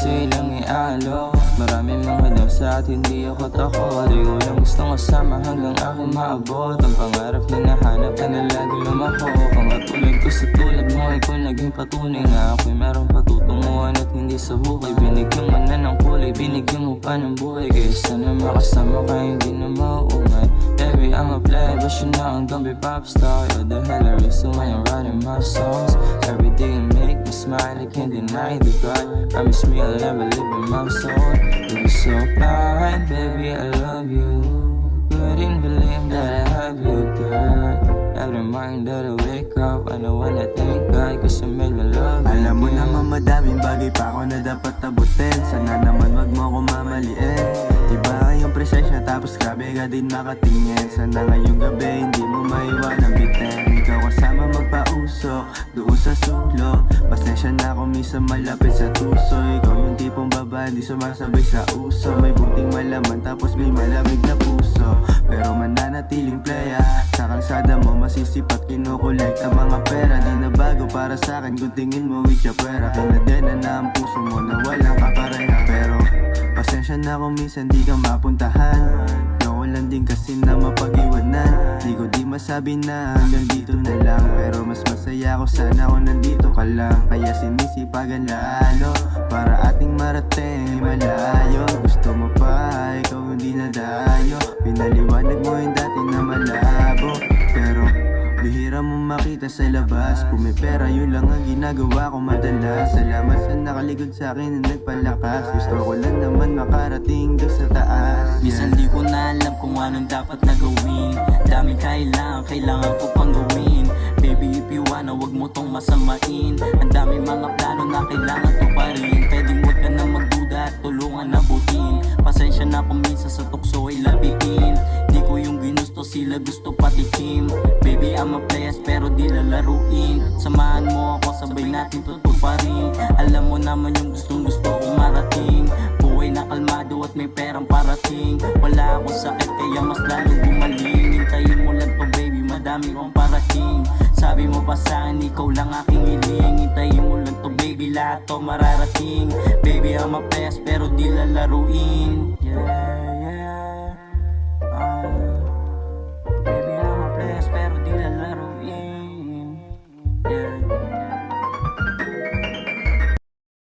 silang ialo. Maraming mga daw sa at hindi ako takot. Di ko lang gustong kasama hanggang ako maabot. Ang pangarap na nahanap ka na lagi lumako. Kung katulad ko sa tulad mo, ikaw naging patunay na ako'y meron patutunguhan at hindi sa hukay. Binigyan mo na ng kulay, binigyan mo pa ng buhay. Kaya sana makasama ka, hindi na mauungay. Baby, I'm a player, but you know I'm gonna be pop star. You're the hell of reason when I'm writing my songs. Every day you make me smile, I can't deny the God. Promise me I'll never live in my soul. You're so fine, baby, I love you. Couldn't believe that I have you, girl. Every morning that I wake up, I know when I thank God, cause you made me love you. Alam mo naman madaming bagay pa ako na dapat abutin. Sana naman wag mo ako mamaliin. Diba yung presensya tapos grabe ka din makatingin. Sana ngayong gabi hindi mo maiwan ang bitin. Ikaw kasama magpausok doon sa sulok. Pasensya na kung minsan malapit sa tuso. Ikaw yung tipong baba hindi sumasabay sa uso. May buting malaman tapos may malamig na puso. Pero mananatiling playa sa kalsada mo masisipat kinukulit ang mga pera. Di na bago para sa akin kung tingin mo with your pera. Kinadena na ang puso mo na walang kapareha. Pero pasensya na kung minsan di ka mapuntahan. Naku lang din kasi na mapag-iwanan. Di ko di masabi na hanggang dito na lang. Pero mas masaya ko sana kung nandito ka lang. Kaya sinisipagan lalo para ating marating malayo. Gusto mo pa, ikaw hindi na dayo. Pinaliwanag mo yung dati na malabo. Pero bihira mo makita sa labas. Pumipera yun lang ang ginagawa ko madalas. Salamat sa nakaligod sa akin na nagpalakas. Gusto ko lang naman makarating doon sa taas. Minsan di ko na alam kung anong dapat na gawin. Daming kailangan ko pang gawin. Baby if you wanna wag mo tong masamain. Ang daming mga plano na kailangan tuparin. Pwedeng wag ka na magduda at tulungan na butin. Pasensya na kung minsan sa tukso ay labiin. Di ko yung ginusto sila gusto patikim. Baby I'm a players pero di lalaruin. Samahan mo ako sabay natin tutuparin. Alam mo naman yung gustong gusto kong marating. Buhay na kalmado at may perang parating. Wala akong sakit kaya mas lalong gumaling. Hintayin mo lang to baby madami kong parating. Sabi mo pa sa'kin ikaw lang aking hiling. Hintayin mo lang to baby lahat to mararating. Baby I'm a players pero di lalaruin. Baby I'm a players pero di lalaruin. Yeah.